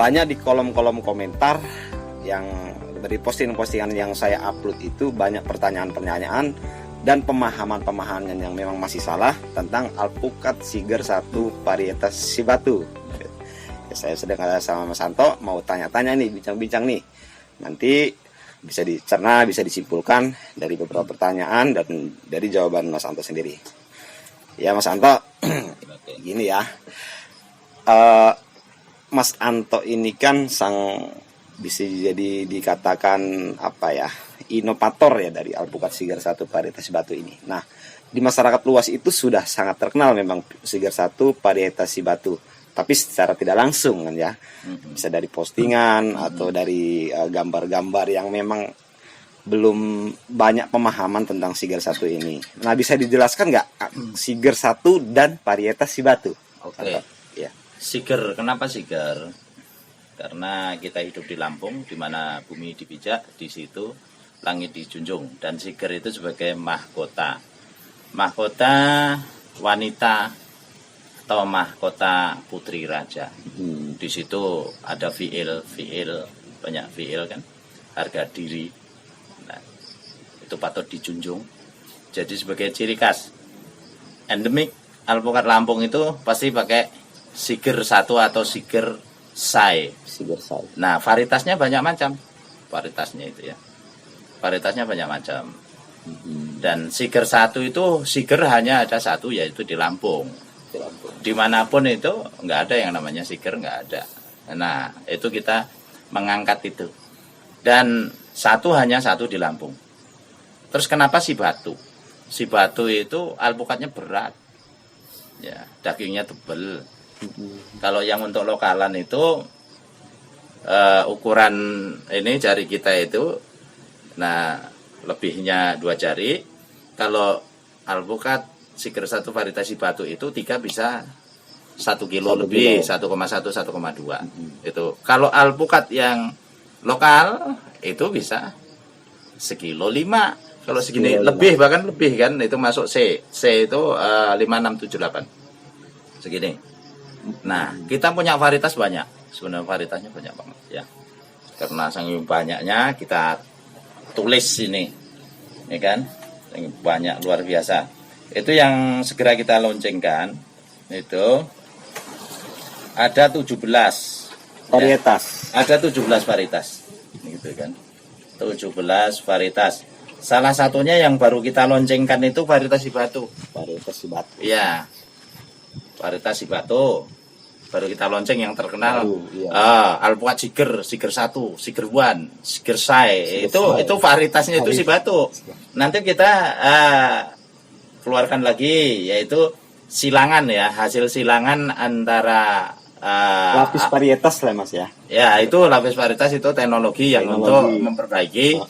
banyak di kolom-kolom komentar yang dari postingan-postingan yang saya upload itu banyak pertanyaan-pertanyaan dan pemahaman-pemahaman yang memang masih salah tentang alpukat Siger 1 varietas Sibatu. Ya, saya sedang ada sama Mas Santo mau tanya-tanya nih, bincang-bincang nih. Nanti bisa dicerna, bisa disimpulkan dari beberapa pertanyaan dan dari jawaban Mas Santo sendiri. Ya Mas Santo, gini ya. Mas Anto ini kan bisa jadi dikatakan apa ya, inovator ya dari alpukat Siger 1 varietas Sibatu ini. Nah, di masyarakat luas itu sudah sangat terkenal memang Siger 1 varietas Sibatu, tapi secara tidak langsung kan ya, bisa dari postingan atau dari gambar-gambar yang memang belum banyak pemahaman tentang Siger 1 ini. Nah, bisa dijelaskan nggak Siger 1 dan varietas Sibatu? Oke. Ya. Siger, kenapa Siger? Karena kita hidup di Lampung, di mana bumi dipijak, di situ langit dijunjung, dan Siger itu sebagai mahkota, wanita atau mahkota putri raja. Di situ ada fiil, banyak fiil kan, harga diri. Nah, itu patut dijunjung. Jadi sebagai ciri khas endemik alpukat Lampung itu pasti pakai Siger 1 atau Siger Sai. Nah, varietasnya banyak macam. Varietasnya itu ya. Varietasnya banyak macam. Dan Siger 1 itu, Siger hanya ada satu, yaitu di Lampung. Dimanapun itu nggak ada yang namanya Siger, nggak ada. Nah, itu kita mengangkat itu. Dan hanya satu di Lampung. Terus kenapa Sibatu? Sibatu itu alpukatnya berat. Ya, dagingnya tebal. Kalau yang untuk lokalan itu ukuran ini jari kita itu, nah lebihnya 2 jari. Kalau alpukat Siger 1 varietas Sibatu itu 3 bisa 1 kilo lebih, 1,1 1,2. Itu. Kalau alpukat yang lokal itu bisa 1,5 kilo. Kalau segini lebih, bahkan lebih kan, itu masuk C. C itu 5, 6, 7, 8. Segini. Nah, kita punya varietas banyak. Sebenarnya varietasnya banyak banget ya. Karena saking banyaknya kita tulis ini. Ya kan? Banyak, luar biasa. Itu yang segera kita launchingkan. Itu ada 17 varietas. Ya, ada 17 varietas. Gitu kan. 17 varietas. Salah satunya yang baru kita launchingkan itu varietas Sibatu. Varietas Sibatu. Iya. Varietas Sibatu. Baru kita launching yang terkenal. Alpukat Siger 1, Siger 1, Siger Sai. Itu varietasnya itu Sibatu. Nanti kita keluarkan lagi, yaitu silangan ya, hasil silangan antara lapis varietas lah Mas ya. Ya, itu lapis varietas itu teknologi yang untuk memperbaiki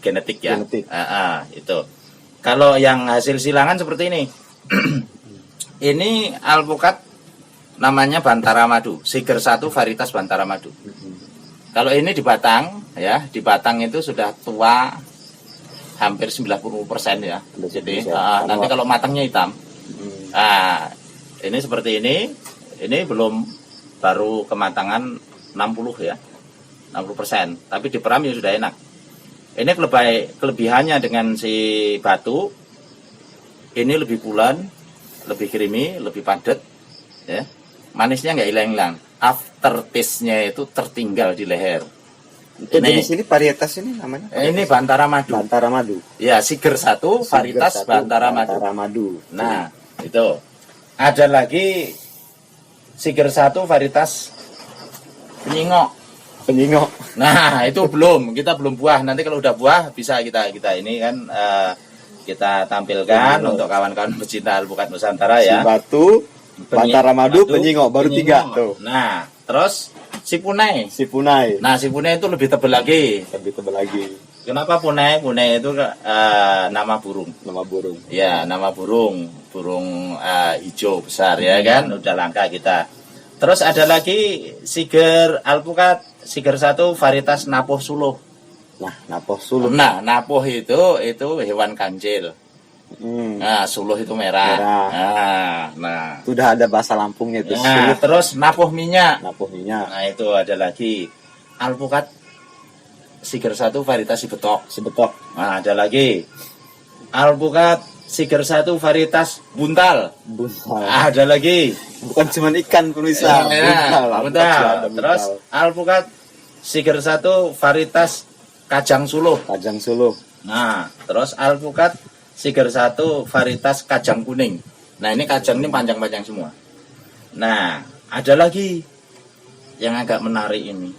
genetik ya. Itu. Kalau yang hasil silangan seperti ini. Ini alpukat namanya Bantara Madu, Siger 1 varietas Bantara Madu. Kalau ini di batang ya, di batang itu sudah tua hampir 90% ya. Jadi nanti kalau matangnya hitam. Nah, ini seperti ini belum, baru kematangan 60 ya. 60%, tapi di peram ya sudah enak. Ini kelebihannya dengan si batu, ini lebih bulan, lebih creamy, lebih padat, ya. Manisnya nggak hilang-hilang. After taste-nya itu tertinggal di leher. Itu jenis ini varietas ini namanya? Ini Bantara Madu. Bantara Madu. Ya, Siger 1 varietas Bantara Madu. Nah, itu. Ada lagi Siger 1 varietas Penyingok. Nah, itu kita belum buah. Nanti kalau udah buah bisa kita ini kan kita tampilkan untuk kawan-kawan pecinta alpukat Nusantara ya. Sibatu, Bantara Madu, Penyingok, baru 3 tuh. Nah, terus Punai. Nah, Punai itu lebih tebal lagi. Kenapa Punai? Punai itu nama burung. Ya, nama burung hijau besar ya kan, udah langka kita. Terus ada lagi alpukat Siger 1 varietas Napoh Suluh. Nah, Napoh Suluh. Nah, Napoh itu hewan kancil. Nah, suluh itu merah. Nah, Sudah ada bahasa Lampungnya itu. nah, terus napuh minyak. Napuh minyak. Nah, itu ada lagi alpukat Siger 1 varietas si betok. Si betok. Nah, ada lagi alpukat Siger 1 varietas buntal. Buntal. Ada lagi. Bukan cuma ikan pemirsa. Buntal. Terus alpukat Siger 1 varietas kajang suluh. Kajang suluh. Nah, terus alpukat Siger 1 varietas kajang kuning. Nah, ini kajang ini panjang-panjang semua. Nah, ada lagi yang agak menarik ini.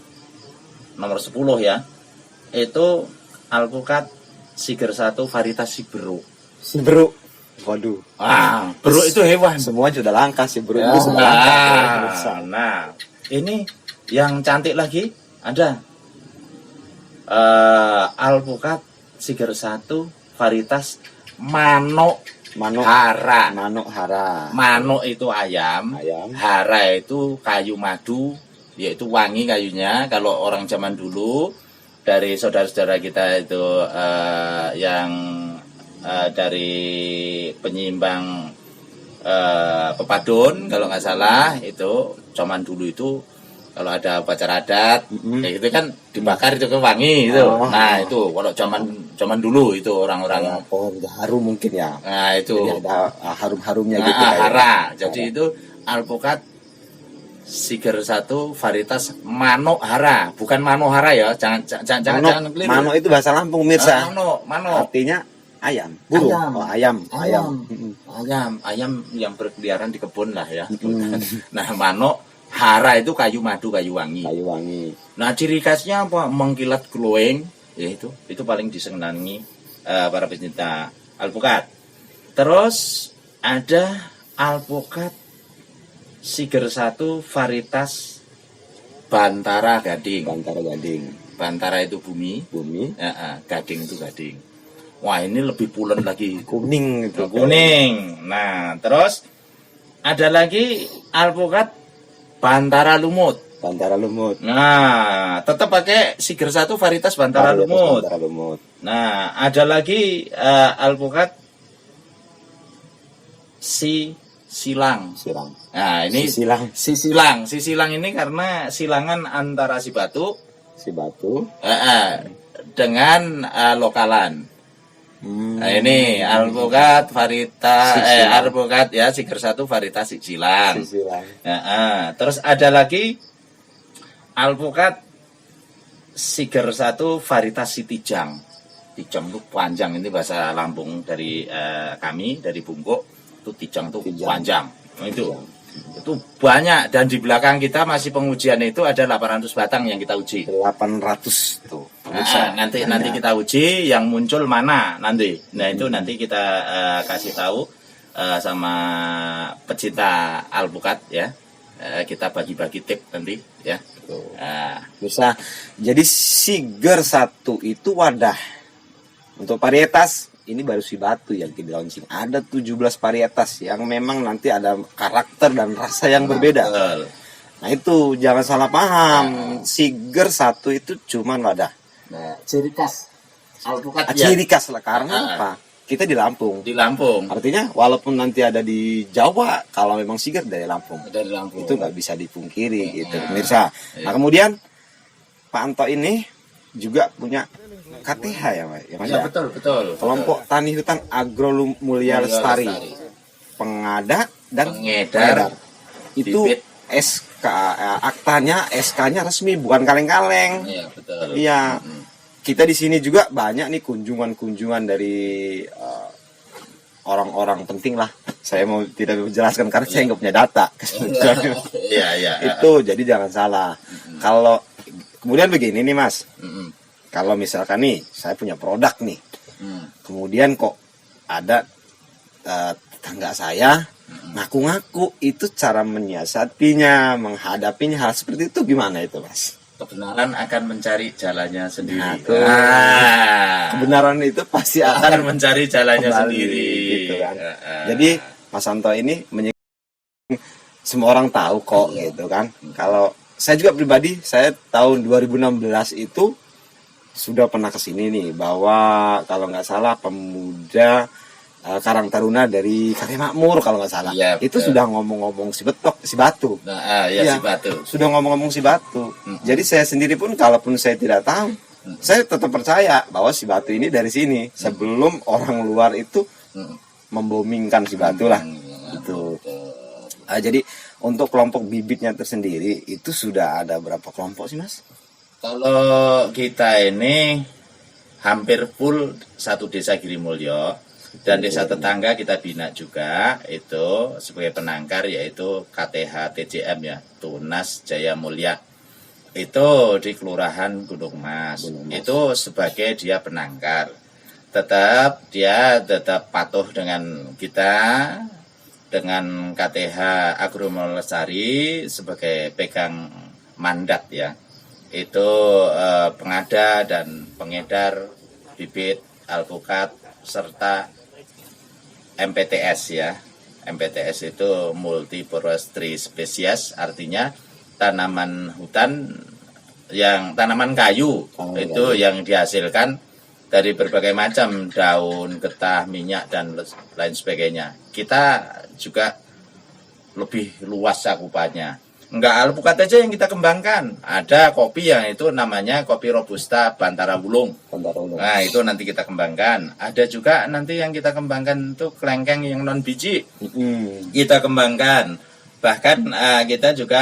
Nomor 10 ya. Itu alpukat Siger 1 varietas si beruk. Si beruk. Waduh. Beruk itu hewan. Semua sudah langka si beruk itu sudah langka. pemirsa. Nah, ini yang cantik lagi ada alpukat Siger 1 varietas manuk hara. Manuk hara. Manuk itu ayam, hara itu kayu madu, yaitu wangi kayunya. Kalau orang zaman dulu dari saudara-saudara kita itu yang dari penyimbang pepadun kalau nggak salah, itu zaman dulu itu kalau ada upacara adat, kayak gitu kan dibakar itu ke wangi itu. Nah itu kalau zaman dulu itu orang-orang pohon harum mungkin ya. Nah itu jadi ada harum-harumnya gitu. Hara. Jadi itu alpukat Siger 1 varietas manuk hara, bukan manohara ya. Jangan keliru. Manuk itu bahasa Lampung pemirsa. Manuk. Artinya ayam, burung. Ayam yang berkeliaran di kebun lah ya. Nah, manuk hara itu kayu madu, kayu wangi. Nah, ciri khasnya apa? Mengkilat glowing, ya itu paling disenangi para pecinta alpukat. Terus ada alpukat Siger 1 varietas Bantara Gading. Bantara itu bumi. Gading itu gading. Wah, ini lebih pulen lagi. Kuning itu. Kuning. Nah, terus ada lagi alpukat Bantara Lumut. Nah, tetap pakai Siger 1 varietas Bantara Lumut. Nah, ada lagi alpukat Silang. Nah, ini Silang ini karena silangan antara si batu dengan lokalan. Nah, ini alpukat varietas alpukat ya Siger 1 varietas Silang. Terus ada lagi alpukat Siger 1 varietas Tijang. Tijang itu panjang, ini bahasa Lampung dari kami dari Bungkuk. Itu Tijang itu panjang. Nah, itu banyak, dan di belakang kita masih pengujian itu ada 800 batang yang kita uji. 800 tuh. Nanti kita uji yang muncul mana nanti. Nah, itu nanti kita kasih tahu sama pecinta alpukat ya. Kita bagi-bagi tip nanti ya. Bisa. Jadi Siger 1 itu wadah. Untuk varietas ini baru si batu yang di launching. Ada 17 varietas yang memang nanti ada karakter dan rasa yang berbeda. Nah itu jangan salah paham. Siger 1 itu cuman wadah. Nah, ciri khas alpukat ciri khas lah karena apa? Kita di Lampung. Artinya walaupun nanti ada di Jawa, kalau memang Siger dari Lampung. Itu nggak bisa dipungkiri gitu, pemirsa. Nah kemudian Pak Anto ini juga punya KTH ya, Pak? Ya, betul. Kelompok Tani Hutan Agro Mulia Lestari. Pengada dan pengedar. Itu SK, aktanya, SK-nya resmi, bukan kaleng-kaleng. Iya, betul. Iya. Kita di sini juga banyak nih kunjungan dari orang-orang penting lah. Saya mau tidak menjelaskan karena saya nggak punya data. Iya. Itu jadi jangan salah. Kalau kemudian begini nih Mas. Kalau misalkan nih saya punya produk nih, kemudian kok ada tetangga saya ngaku-ngaku, itu cara menyiasatinya, menghadapinya hal seperti itu gimana itu Mas? Kebenaran akan mencari jalannya sendiri. Kebenaran itu pasti akan mencari jalannya sendiri. Gitu kan. Jadi Mas Anto ini semua orang tahu kok gitu kan. Kalau saya juga pribadi, saya tahun 2016 itu sudah pernah kesini nih, bahwa kalau nggak salah pemuda Karang Taruna dari Kakek Makmur kalau nggak salah. Iya, Itu betul. sudah ngomong-ngomong si batu. Nah, ya Iya. si batu. Sudah ngomong-ngomong si batu. Jadi saya sendiri pun kalaupun saya tidak tahu, saya tetap percaya bahwa si batu ini dari sini sebelum orang luar itu membomingkan si batu lah. Itu. Jadi untuk kelompok bibitnya tersendiri itu sudah ada berapa kelompok sih, Mas? Kalau kita ini hampir full satu desa Girimulyo, dan desa tetangga kita bina juga itu sebagai penangkar, yaitu KTH TJM ya, Tunas Jaya Mulia. Itu di Kelurahan Gunung Mas. Itu sebagai dia penangkar. Dia tetap patuh dengan kita, dengan KTH Agronomi Lestari sebagai pegang mandat ya. Itu pengada dan pengedar bibit alpukat serta MPTS ya. MPTS itu multi forestry species, artinya tanaman hutan tanaman kayu itu yang dihasilkan dari berbagai macam daun, getah, minyak dan lain sebagainya. Kita juga lebih luas cakupannya. Enggak alpukat aja yang kita kembangkan. Ada kopi yang itu namanya kopi Robusta Bantara Wulung. Nah, itu nanti kita kembangkan. Ada juga nanti yang kita kembangkan itu kelengkeng yang non biji. Kita kembangkan. Bahkan kita juga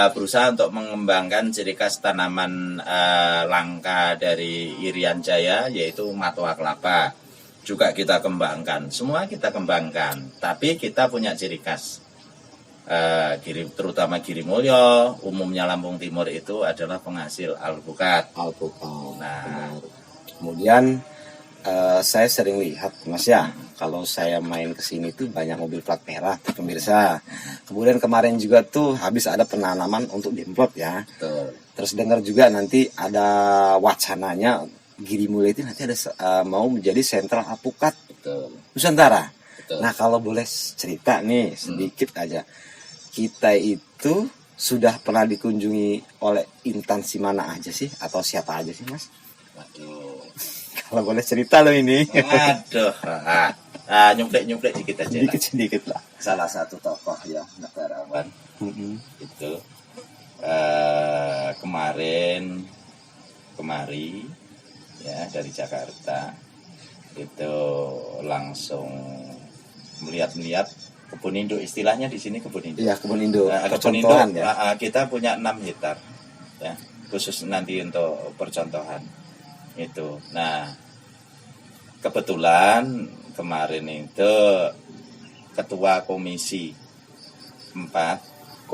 berusaha untuk mengembangkan ciri khas tanaman langka dari Irian Jaya, yaitu matoa kelapa. Juga kita kembangkan. Semua kita kembangkan. Tapi kita punya ciri khas. Terutama Girimulyo, umumnya Lampung Timur itu adalah penghasil alpukat. Nah, kemudian saya sering lihat, Mas ya, kalau saya main ke sini tuh banyak mobil plat merah, pemirsa. Kemudian kemarin juga tuh habis ada penanaman untuk demplot ya. betul. Terus dengar juga nanti ada wacananya Girimulyo itu nanti ada mau menjadi sentral alpukat Betul. Nusantara. Betul. Nah, kalau boleh cerita nih sedikit aja. Kita itu sudah pernah dikunjungi oleh instansi mana aja sih? Atau siapa aja sih, Mas? Waduh. Kalau boleh cerita loh ini. Aduh. Nyuplek dikit aja. Sedikit lah. Salah satu tokoh ya negarawan itu kemari ya dari Jakarta itu langsung melihat kebun induk, istilahnya di sini kebun induk. Iya, kebun induk. Kebun induk ya. Kita punya 6 hektar ya, khusus nanti untuk percontohan itu. Nah, kebetulan kemarin itu ketua komisi 4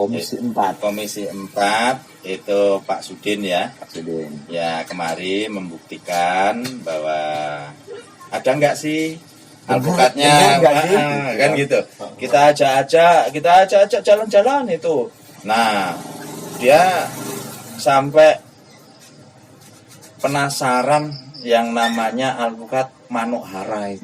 itu Pak Sudin ya. Ya, kemari membuktikan bahwa ada enggak sih alpukatnya, kan gitu. Kita ajak jalan-jalan itu. Nah, dia sampai penasaran yang namanya alpukat Manohara itu.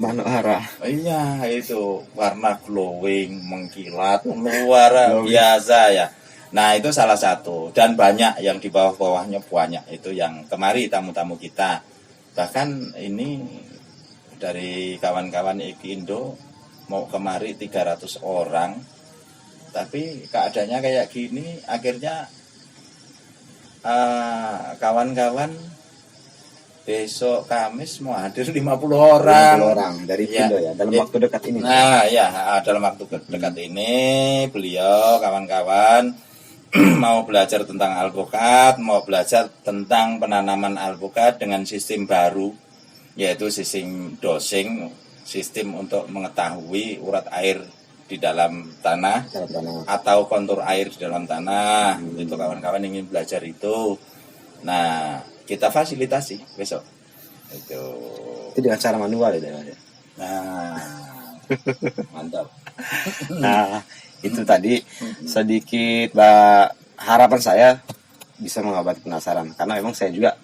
Iya, itu warna glowing, mengkilat, luar biasa ya. Nah, itu salah satu, dan banyak yang di bawah-bawahnya banyak itu yang kemari tamu-tamu kita. Bahkan ini dari kawan-kawan Ikindo mau kemari 300 orang, tapi keadaannya kayak gini, akhirnya kawan-kawan besok Kamis mau hadir 50 orang dari Ikindo ya, dalam waktu dekat ini. Nah ya, dalam waktu dekat ini beliau kawan-kawan mau belajar tentang alpukat, mau belajar tentang penanaman alpukat dengan sistem baru, yaitu sistem dosing, sistem untuk mengetahui urat air di dalam tanah atau kontur air di dalam tanah. Itu kawan-kawan ingin belajar itu. Nah, kita fasilitasi besok. Itu dengan cara manual ya. Nah, mantap. Nah, itu tadi sedikit harapan saya bisa mengobati penasaran, karena memang saya juga